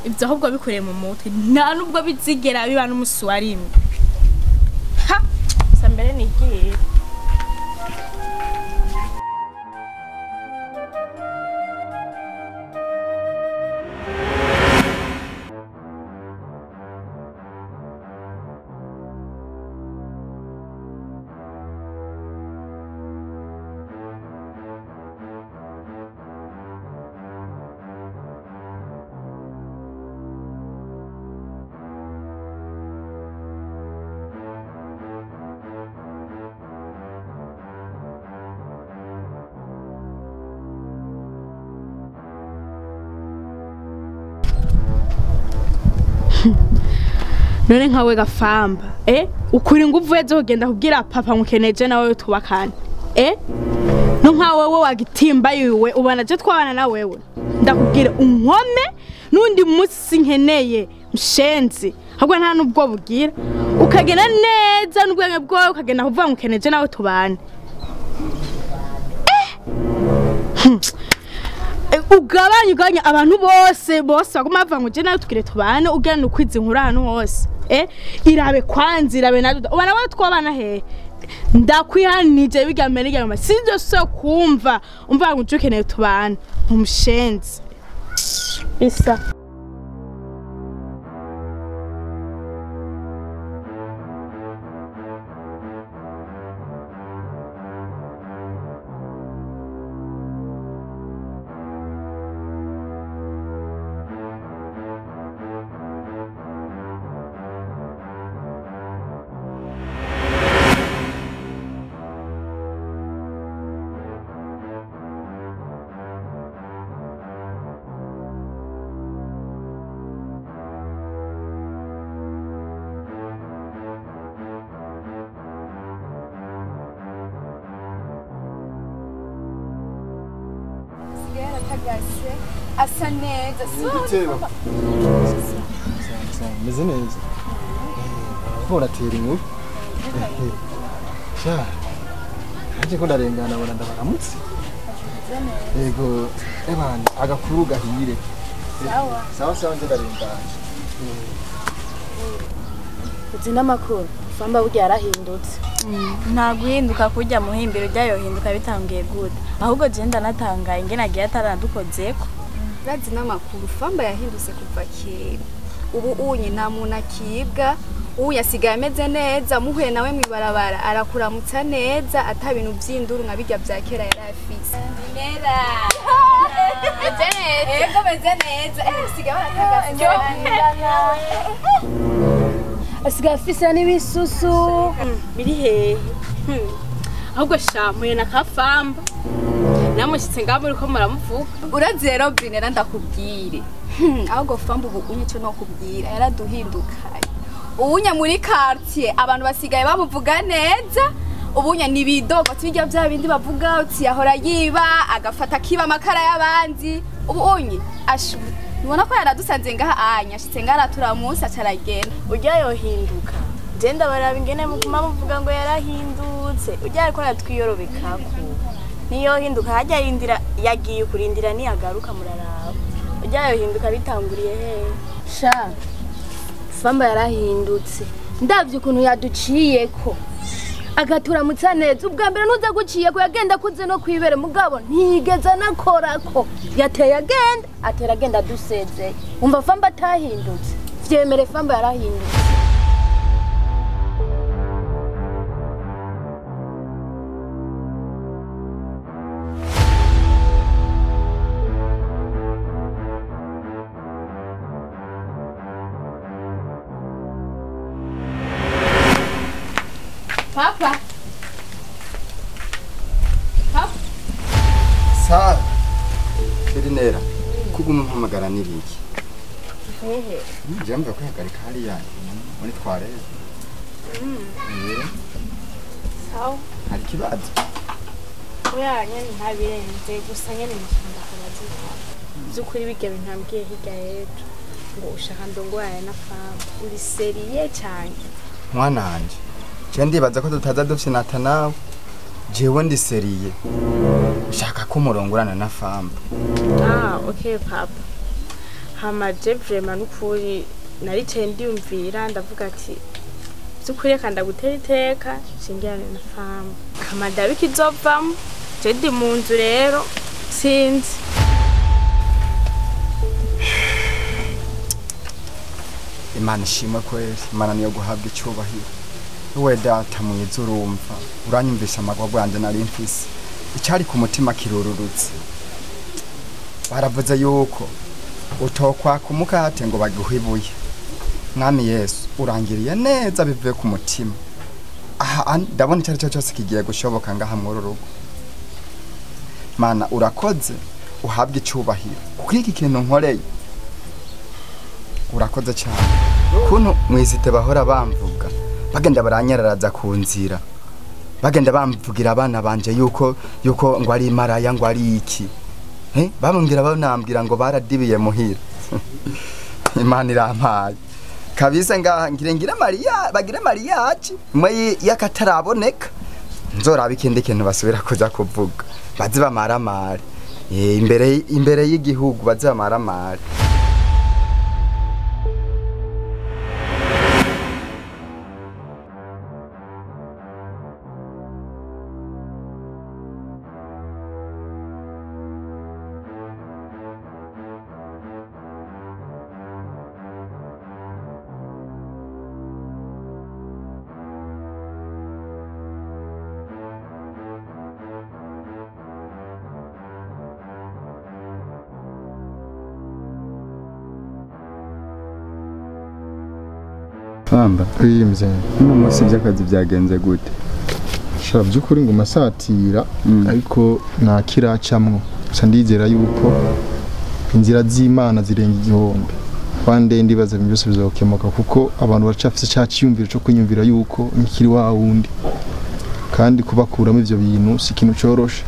ibyo ahubwo bikoreye mu mutwe nta nubwo bizigera biba n'umusi wa rimwe ha gusa mbere nigiye none nkawe gafamba ukuri nguvu ejo ugenda kubwira papa mukeneje nawe tubakane no nkawe wowe wagitimba yiwe ubana je twabana na wewe ndakubwira unkome nundi musi nkeneye mshenzi ahubwo nta nubwo bugira ukagenda neza n'ubwenge bwawe ukagenda kuvuga mukeneje nawe tubane ugabanya abantu bose baguma bava ngo je nawe tukire tubane ugana ukwiza inkuru hano hose irabe kwanza irabe nado ubana wa twabana he ndakwihanije bigamere igama sinzo so kumva umva ngo ukeneye tubane umushenzi isa asa neza meze neza uratera inkuru sha aje ko ndarengana bona ndabaramutse yego ebana agakuru gahire sawa nje ndarengana uzi n'amakuru famba burya yarahindutse nta guhinduka kujya muhimbiro ryayohinduka bitangiye gute ahubwo je ndanatangaye ngena giye ataradukozeko razi n'amakuru famba yahindutse kuva kera ubu unye nta muntu akibwa yasigaye ameze neza muhuye nawe mwibarabara arakuramutsa neza atabintu by'induru nka bijya bya kera yari afise nera ego meze neza sigaye baratagaza asigaye afise n'ibisusu biri hehe ahubwo shamuye na kafamba namushitse ngabo uriko muramuvuga urazi rero Brinera ndakubwire ahubwo famba ubu unyico no kubwira yaraduhindukaye ubunya muri quartier abantu basigaye bamuvuga neza ubunya nibidogo tujya bya bindi bavuga uti yahora yiba agafata kiba makara y'abandi ubu unyi ashu nibona ko yaradusanze ngaha anyashitse ngaratura munsi acaragenda ujya yohinduka je ndabaraba ingene muguma muvuga ngo yarahindutse ujya ariko natwiyorobekako niyo hinduka hajya yindira yagiye kurindira ni agaruka muraraba ujya yohinduka bitanguriye he sha famba yarahindutse ndavye ukuntu yaduciyeko agaturamutsa neza ubwa mbere nuza guciye ko yagenda kuze no kwibere mugabo ntigeza nakorako yateye agenda atera agenda dusezeye umva famba atahindutse vyemere famba yarahindutse Papa. Sa Brinera kuguma mpamagara nibiki jamva ko yagarika hari yani muri twareze Sawa hari kibazo oya nyene ntabirenze gusa nyene nshaka kubaza byukuri bige bintambwiye hirya yetu ngo ushaka ndongwaye na famba uri seriye cyane mwana wanje je ndibaza ko tutaza dufite nawe jewe ndi seriye ushaka ko murongorana na famba okay papa hamaje vrema n'ukuri naricaye ndiyumvira ndavuga ati by'ukuri reka ndagutera iteka shingirane na famba kamadabi kizovamo je ndi mu nzu rero sinzi Imana ishimwe kweli Imana niyo guhabwa icyubahiro we data mwiza urumva uranyumvisha amagwa bwanje nari mfise icyari ku mutima kirururutse baravuze yuko utokwa kumukate ngo bagihwibuye mwami Yesu urangiriye neza bivuye ku mutima aha ndabona icyari cyo cyose kigiye gushoboka ngaha mu rugo Mana urakoze uhabwe icyubahiro kuko iki kintu nkoreye urakoze cyane kuntu mwizite bahora bamvuga bagenda baranyararaza ku nzira bagenda bamvugira abana banje yuko ngo ari maraya ngo ari iki bamubwira banambwira ngo baradibiye muhira Imana irampaye kabisa ngaha ngira Maria bagire Mariage mwe yakataraboneka nzoraba ikindi kintu basubira kuza kuvuga bazi bamaramare imbere y'igihugu bazi bamaramare Famba kwimze umunsi by'akazi byagenze gute shaba byukuri ngo masatira ariko nta kiracamwo gusa ndizera yuko inzira z'Imana zirenga igihombe kandi ndibaza byose bizokemuka kuko abantu bacafise cyaciyumvira cyo kunyumvira yuko mikiri wa wundi kandi kubakuramo ivyo bintu si kintu coroshe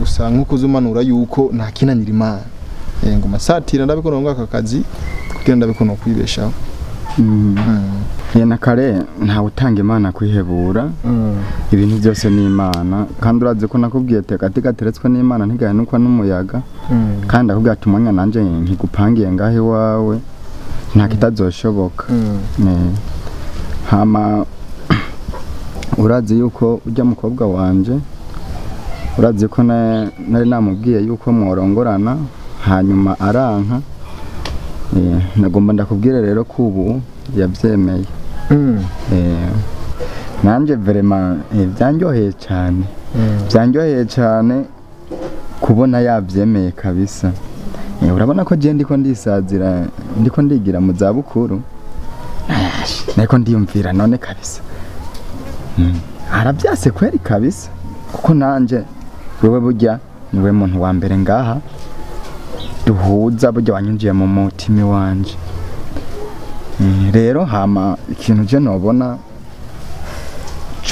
gusa nkuko zumanura yuko nta kinanira Imana ngo masatira ndabikora ngo akazi kugira ndabikora kwibeshaho yena kare nta utanga Imana kwihebura ibintu byose ni Imana kandi uraze ko nakubwiye teka teretswe n'Imana ntigaye nuko n'umuyaga kandi akubwiye ati umwanya nanje nkigupangiye ngahe wawe nta kitazoshoboka hama uraze yuko ujya mukobwa wanje uraze ko nari namubwiye yuko mworongorana hanyuma aranka nagomba ndakubwire rero ko ubu yabyemeye nanje vraiment byanjyoheye cyane kubona yabyemeye kabisa urabona ko je ndiko ndisazira ndiko ndigira mu zabukuru nako ndiyumvira none kabisa arabyase kweri kabisa kuko nanje wewe burya niwe muntu wa mbere ngaha duhuza burya wanyunjiye mu mutima wanje rero hama ikintu je nobona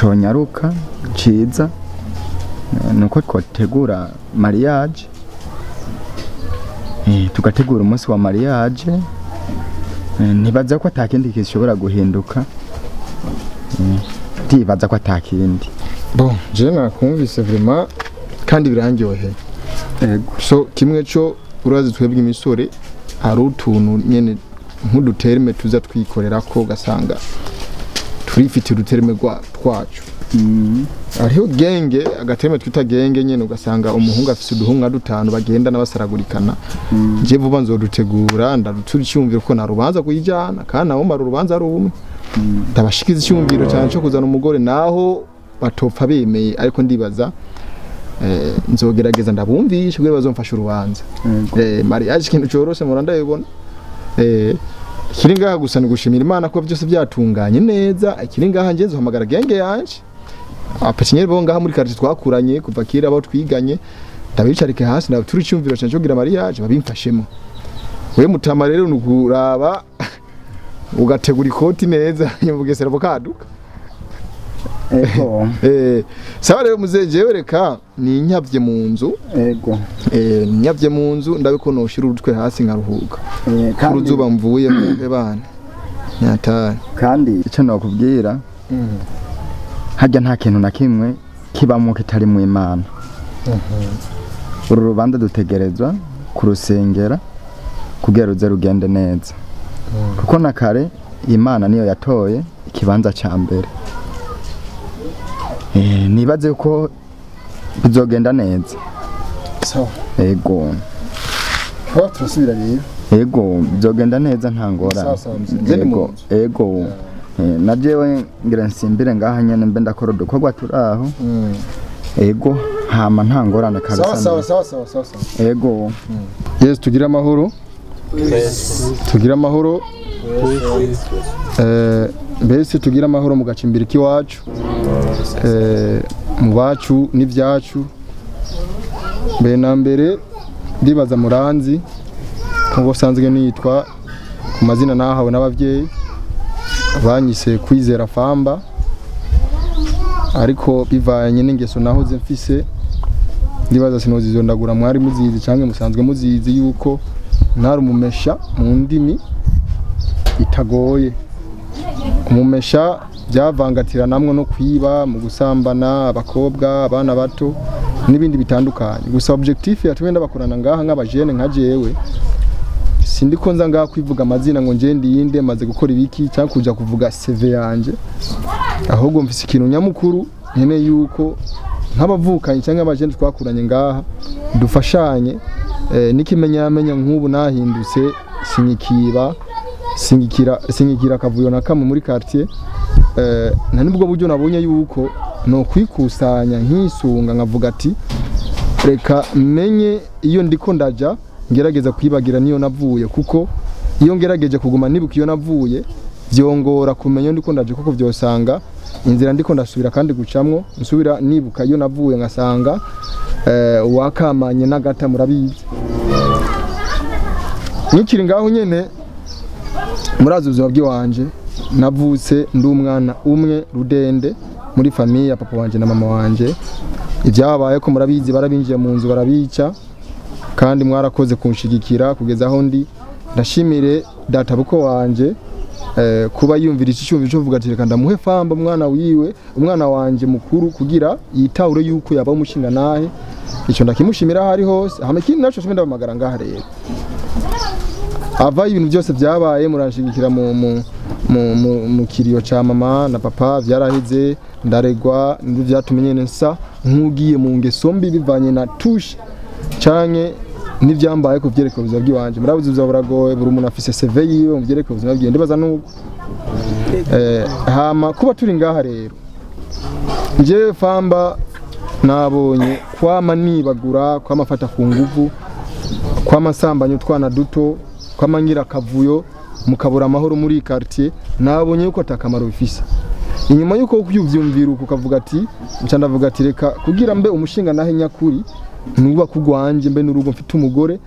conyaruka ciza nuko twotegura mariage tugategura umunsi wa mariage nibaza ko atakindi kishobora guhinduka ndibaza ko atakindi bon je nakumvise vraiment kandi birangyohe so kimwe cyo urazi twebwe imisore hari utuntu nyene nk'uduterme tuza twikorera ko gasanga turifite uduterme twacu ariho genge agaterme twita genge nyene ugasanga umuhungu afise uduhunga dutanu bagenda n'abasaragurikana je vuba nzodutegura ndarutura icyumviro ko narubanza kuyijana kandi nawo mara urubanza rumwe ndabashikiza icyumviro cyane cyo kuzana umugore naho batopfa bemeye ariko ndibaza nzogerageza ndabumvishe kugira bazomfasha urubanza mariage ikintu corose muranda yibona kiri ngaha gusa ni gushimira Imana ko byose byatunganye neza kiri ngaha ngenze uhamagara genge yanje apakinyere bo ngaha muri quartier twakuranye kuva kira abo twiganye ndabicarike hasi ndabatura icyumviro cyane cyo kugira mariage babimfashemo we mutama rero nukuraba ugategura ikoti neza nyuvugesera bokaduka sawa rero muzeje reka ni nyavye mu nzu nyavye mu nzu ndabikonoshira urutwe hasi nkaruhuka kuruzuba mvuye mu bana nyatari kandi icyo nakubwira hajya nta kintu na kimwe kibamo kitari mu Imana uru rubanza dutegerezwa kurusengera kugira ruze rugende neza kuko na kare Imana niyo yatoye ikibanza ca mbere nibaze ko bizogenda neza sawa ego turasubira rero ego bizogenda neza nta ngorane ego na jewe ngira nsimbire ngaha nyene mbe ndakora udukorwa turaho ego hama nta ngorane kabisa sawa ego yes tugira amahoro mbese tugira amahoro mu gacimbira k'iwacu mu bacu n'ivyacu mbere na mbere ndibaza muranzi nkuko sanzwe nitwa ku mazina nahawe n'abavyeyi banyise Kwizera Famba ariko bivanye n'ingeso nahoze mfise ndibaza sinozizondagura mwari muzizi canke musanzwe muzizi yuko ntari umumesha mu ndimi itagoye umumesha byavangatirana no kwiba mu gusambana abakobwa abana bato n'ibindi bitandukanye gusa objectif yatumye ndabakorana ngaha nk'abajene nka jewe sindiko nza ngaha kwivuga amazina ngo nje ndiyinde maze gukora ibiki cyangwa kuja kuvuga CV yanje ahubwo mfise ikintu nyamukuru nyene yuko nk'abavukanye cyangwa abajene twakuranye ngaha dufashanye nikimenyamenya nk'ubu nahindutse sinyikira kavuyo na kamwe muri quartier nta nibwo buryo nabonye yuko no kwikusanya nkisunga nkavuga ati reka menye iyo ndiko ndaja ngerageza kwibagira niyo navuye kuko iyo ngerageje kuguma nibuka iyo navuye byongora kumenya ndiko ndaje kuko byosanga inzira ndiko ndasubira kandi gucamwo nsubira nibuka iyo navuye ngasanga wakamanye n'agata murabizi nikiri ngaho nyene murazi ubuzima bw'iwanje navutse ndi umwana umwe rudende muri famille ya papa wanje na mama wanje ibyabaye ko murabizi barabinjiye mu nzu barabica kandi mwarakoze kunshigikira kugeza aho ndi ndashimire data buko wanje kuba yumvira icyumviro cyo vuga ati reka ndamuhe Famba umwana wanje mukuru kugira yitahure yuko yaba umushinga nahe icyo ndakimushimira hari hose hame kindi naco cyo ndabamagara ngaha rero ava ibintu byose byabaye muranshigikira mu kiriyo cha mama na papa byaraheze ndaregwa ndi byatumenye nsa nkugiye mu ngeso mbi bivanye na touche canke nivyambaye ku byerekeye ubuzima bw'iwanje murabuze ubuzima buragoye buri umuntu afise CV yiwe mu byerekeye ubuzima bwiwe ndibaza nuko hama kuba turi ngaha rero nje Famba nabonye kwama nibagura kwama fata ku nguvu kwama sambanya utwana duto kwama ngira kavuyo mukabura amahoro muri quartier nabonye yuko atakamaro bifisa inyuma yuko kuvyumvira ukavuga ati ndavuga ati reka kugira mbe umushinga nahe nyakuri nuba kugwanje mbe n'urugo mfite umugore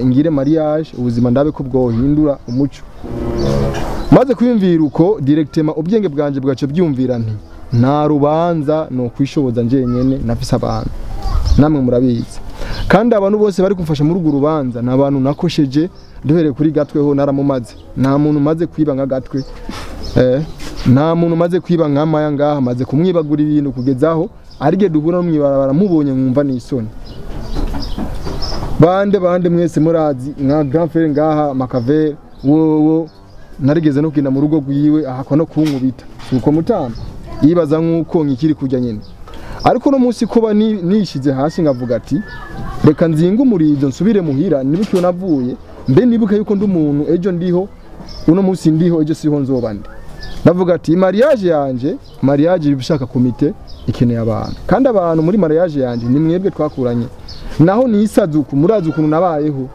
ngire mariage ubuzima ndabe ko bwohindura umuco maze kwiyumvira uko directement ubwenge bwanje bwaco byumvira nti nta rubanza no kwishoboza njenyene nafise abantu namwe murabizi kandi abantu bose bari kumfasha muri urwo rubanza nabantu nakosheje duhere kuri gatweho naramumaze nta muntu maze kwiba nka gatwe nta muntu maze kwiba nk'amaya ngaha maze kumwibagura ibintu kugezaho arige duhura n'umwibarabara mubonye mwumva n'isoni bande mwese murazi nka grand frère ngaha Makavere wowo narigeze no kugenda mu rugo gwiwe ahakwa no kunkubita uko mutama yibaza nkuko nkikiri kujya nyene ariko no munsi kuba nishize hasi ngavuga ati reka nzinga umurizo nsubire muhira nibukiyo navuye mbe nibuka yuko ndi umuntu ejo ndiho uno munsi ndiho ejo siho nzobande ndavuga ati mariage bishaka komite ikeneye abantu kandi abantu muri mariage yanje ni mwebwe twakuranye naho nisaduku murazi ukuntu nabayeho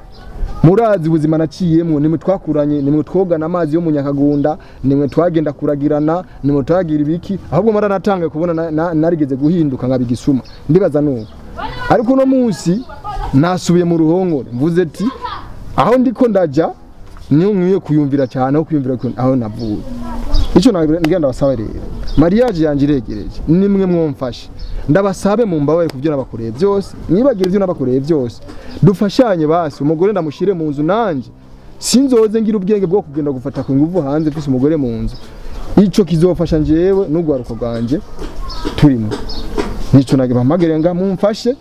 murazi ubuzima naciyemwo nimwe twakuranye nimwe twogana amazi yo mu Nyakagunda nimwe twagenda kuragirana nimwe twagira ibiki ahubwo mara natangaye kubona narigeze guhinduka ngabigisuma ndibaza nuko ariko no munsi nasubiye mu ruhongore mvuze ati aho ndiko ndaja niyo nkwiye kuyumvira cyane aho kuyumvira aho navuye ico ngenda basaba rero mariage yanje iregereje nimwe mwomfashe ndabasabe mu mbabaye kuvyo nabakoreye byose nibagira ivyo nabakoreye byose dufashanye basi umugore ndamushire mu nzu nanje sinzoze ngira ubwenge bwo kugenda gufata ku nguvu hanze mfise umugore mu nzu ico kizofasha njewe n'ugwaruka rwanje turimo nico nage bahamagere nga mumfashe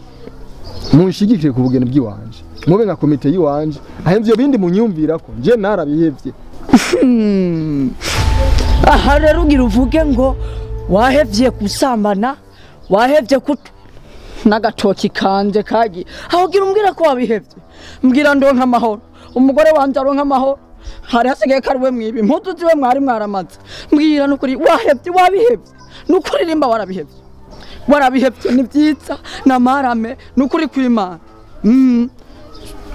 munshigikire ku bugeni bw'iwanje mube nka komite yiwanje ahemvye bindi munyumvira ko je narabihevye. Aha rero ugira uvuge ngo wahevye gusambana wahevye n'agatoki kanje kagi aho gira umbwira ko wabihevye mbwira ndonka amahoro umugore wanje aronka amahoro hari hasigaye kariwe mwibi impuzu ziwe mwari mwaramaze mbwira nukuri wahevye wabihevye nukuri rimba warabihevye ni byiza namarame nukuri kwimana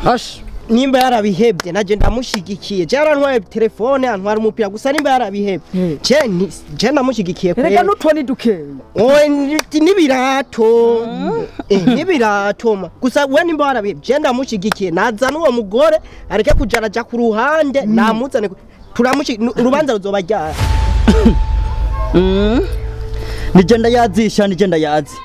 hash nimba yarabihebye naje ndamushigikiye je arantwaye telefone antwara umupira gusa nimba yarabihebye je ndamushigikiye kwera rega nutoni dukeye oye nibirato nibirato gusa we nimba yarabihebye je ndamushigikiye nazana uwo mugore areke kujaraja ku ruhande namuzane urubanza ruzoba ryara nije ndayazi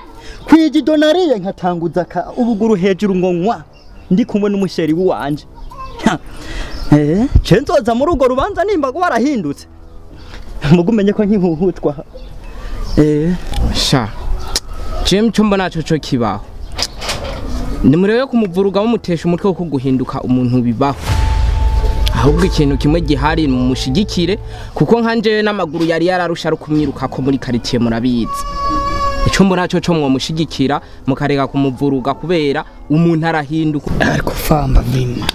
kwiji donariye nkatanguza ubuguru hejuru ngonywa ndi kumwe n'umusheri wanje cenzoza muri ugo rubanza nimba warahindutse mugumenye ko nkihuhutwa sha Jim chumba naco cyo kibaho nimurebe kumuvuruga mumutesha umutwe wo kuguhinduka umuntu bibaho ahubwo ikintu kimwe gihari mumushigikire kuko nkanje n'amaguru yari yararusha rukumwiruka ko muri quartier murabizi icumbo naco cyo mwomushigikira mukareka kumuvuruga kubera umuntu arahinduka ariko famba vima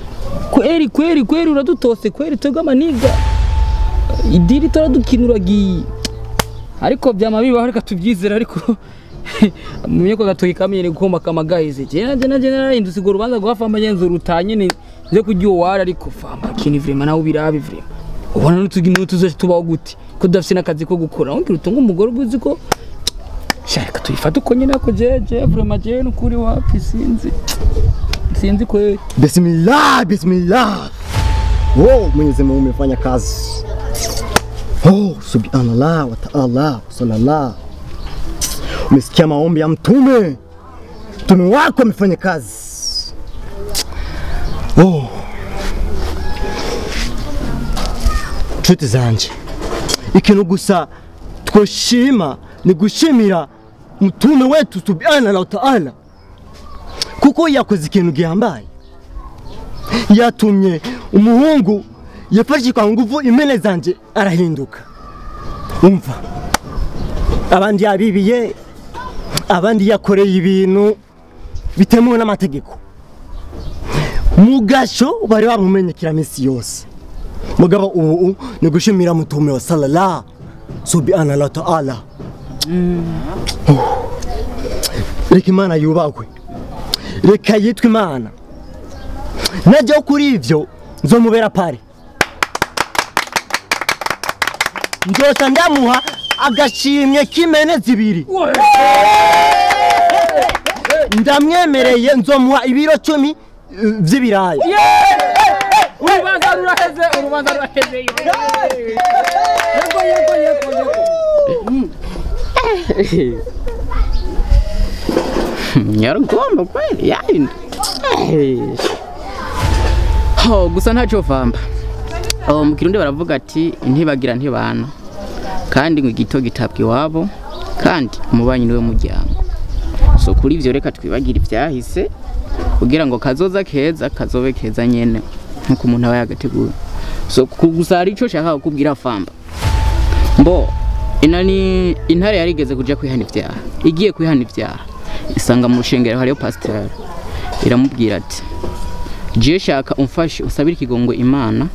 kweri uradutose kweri twega maniga idiri turadukinuragiye ariko byama bibaho reka tubyizera ariko mumye ko gatoyi kamye gukoma kamagahize je narahindutse go rubanza gwafamba nyenzo rutanye ni ze kugiye wara ariko famba kini vrema nawe birabe vrema ubona n'utugino tuze tubaho guti ko dafise nakazi ko gukora ngira utunga umugore ubuzi ko shaka tuyifata uko nyine ko jeje vrema je n'ukuri wapi sinzi kwe bismillah Mwenyezi Mungu umefanya kazi subhanallah wa ta'ala sallallahu umesikia maombi ya mtume wako amefanya kazi nshuti zanje ikintu gusa twoshima ni gushimira mtume wetu subhanahu wa ta'ala kuko yakoze ikintu gihambaye yatumye umuhungu yafashe kwa nguvu imene zanje arahinduka umva abandi yabibiye abandi yakoreye ibintu bitemewe n'amategeko mugasho bari bamumenyekira misi yose mugabo ubu ni gushimira mutume wa sallallahu subhanahu wa ta'ala reka imana yubahwe reka yitwa imana najya kuri ivyo nzomubera pare ndosa ndamuha agashimye kimene zibiri ndamwemereye nzomuha ibiro 10 vy'ibiraya urubanza ruraheze nyarugomba kweli yindi gusa ntacyo vamba mu kirundi baravuga ati ntibagira ntibana kandi ngo igito gitabwa iwabo kandi umubanyi niwe muryango so kuri ivyo reka twibagira ivyahise kugira ngo kazoza keza kazobe keza nyene nkuko umuntu aba yagateguye so gusa ari ico shaka kukubwira famba mbo inani intare yarigeze kuja kwihana ivyaha igiye kwihana ivyaha isanga mu rushengero hariyo pasteur iramubwira ati je shaka umfashe usabira ikigongo imana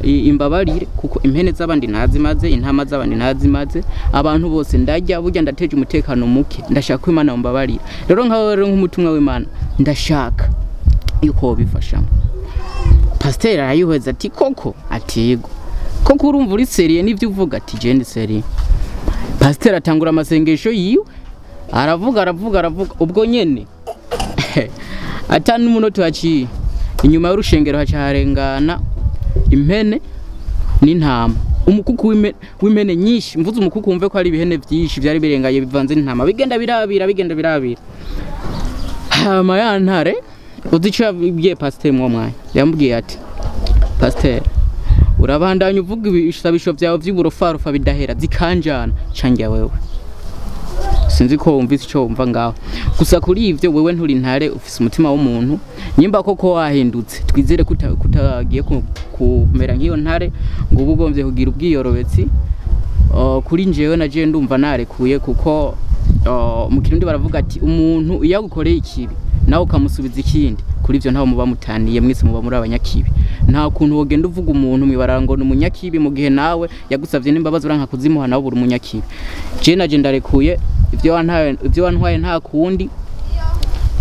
imbabarire kuko impene z'abandi nazimaze intama z'abandi nazimaze abantu bose ndajya burya ndateje umutekano muke ndashaka ko imana umbabarira rero nkaho rero nk'umutumwa w'imana ndashaka yuko bifashamo pasteur arayuheza ati koko atigo koko urumva uri seriye n'ivyo uvuga ati je ndi seriye pasteur atangura amasengesho yiwe aravuga ubwo nyene atanu umunota waciye inyuma y'urushengero hacarengana impene n'intama umukuku w'imene nyinshi mvuze umukuku wumve ko ari ibihene byinshi byari birengaye bivanze n'intama bigenda birabira hama yantare uzico yabwiye pasteur mwamwaye yambwiye ati pasteur urabandanya uvuga ibisabisho byawe by'uburofarufa bidahera zikanjana canjya wewe sinzi ko wumvise icyo wumva ngaho gusa kuri ivyo wewe nturi ntare ufise umutima w'umuntu nyimba koko wahindutse twizere kutagiye kumera nk'iyo ntare ngo ubugombye kugira ubwiyorobetsi kuri njewe naje ndumva narekuye kuko mu kirundi baravuga ati umuntu iyo agukoreye ikibi nawe ukamusubiza ikindi kuri ivyo ntaho muba mutaniye mwese muba muri abanyakibi nta kuntu wogenda uvuga umuntu mwibaranga ngo n'umunyakibi mu gihe nawe yagusavye n'imbabazi uranka kuzimuha nawe buri umunyakibi je naje ndarekuye ivyo wantwaye nta kundi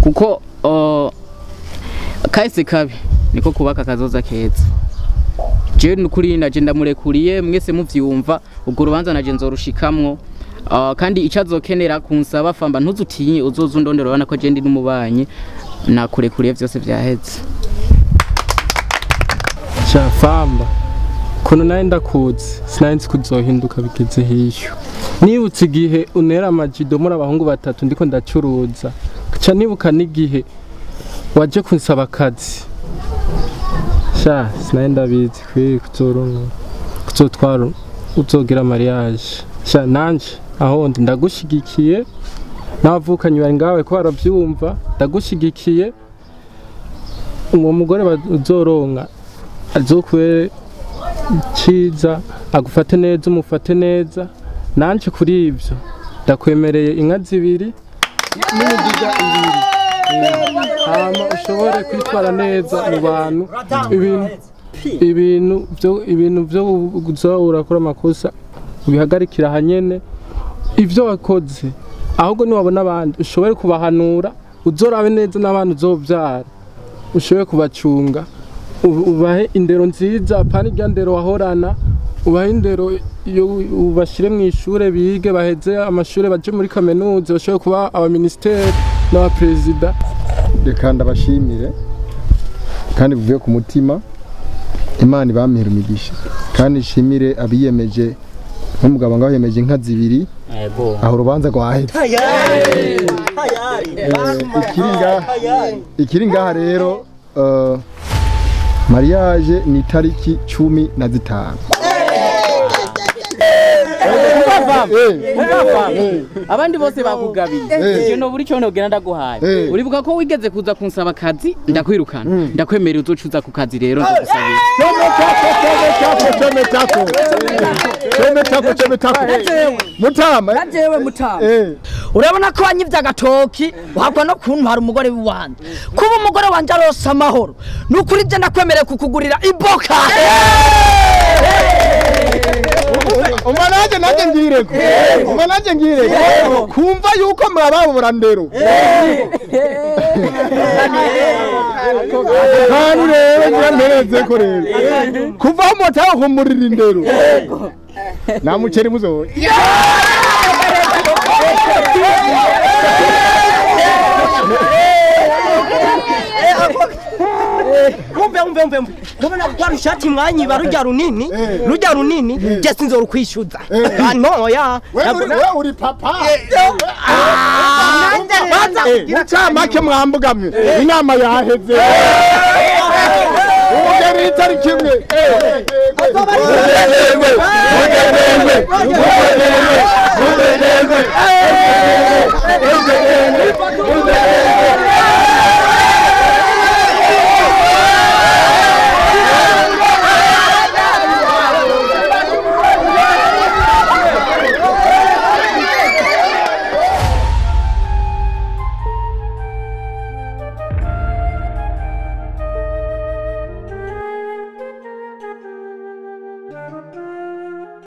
kuko kahise kabi niko kubaka kazoza keza je nukuri naje ndamurekuriye mwese muvyumva ubwo rubanza naje nzorushikamwo kandi icazokenera kunsaba famba ntuzutinye uzozundondero bana ko je ndi n'umubanyi nakurekuriye vyose vyaheze cha famba kuno naye ndakuzi sinanzi kuzohinduka bigeze hisho nibutse igihe unera amajido muri abahungu batatu ndiko ndacuruza ca nibuka n'igihe waje kunsaba akazi sha sinaye ndabizi kwi kuzotwara uzogira mariage sha nanje aho ndi ndagushigikiye navukanye bari ngawe ko baravyumva ndagushigikiye uwo mugore uzoronka azokwe ciza agufate neza umufate neza nanje kuri ivyo ndakwemereye inka zibiri n'imidiga ibiri hama ushobore kwitwara neza mu bantu ibintu byo urakora amakosa ubihagarikira hanyene ivyo wakoze ahubwo niwabona abandi ushobore kubahanura uzorabe neza n'abantu uzovyara ushobore kubacunga ubahe indero nziza apana irya ndero wahorana ubahe indero ubashire mu ishure bige baheze amashure baje muri kaminuza bashobore kuba abaministeri n'abaperezida reka ndabashimire kandi bivuye ku mutima Imana ibamira imigisha kandi ishimire abiyemeje nk'umugabo ngaho yemeje inka zibiri aho urubanza rwaheze ikiri ngaha rero Mariage ni tariki 15 abandi bose bakugabiye ivyo no buri cyo nogera ndaguhaye uribuka ko wigeze kuza kunsaba akazi ndakwirukana ndakwemerera uzocuza ku kazi rero ndagusabira mutama najewe mutama urabona ko wanyivya agatoki uhakwa no kuntu hari umugore wanje kuba umugore wanje arosa amahoro nukuri je ndakwemereye kukugurira iboka umanaje naje ngireko kumva yuko mwababura ndero kandi rero nyandereze ko rero kuva mutaho kumurira indero namuceri muzo umve ndabona kwa rushati mwanyiba rujya runini je sinzora kwishyuza no ya wewe uri papa mucamake mwambugamwe inama yaheze ugeri itariki imwe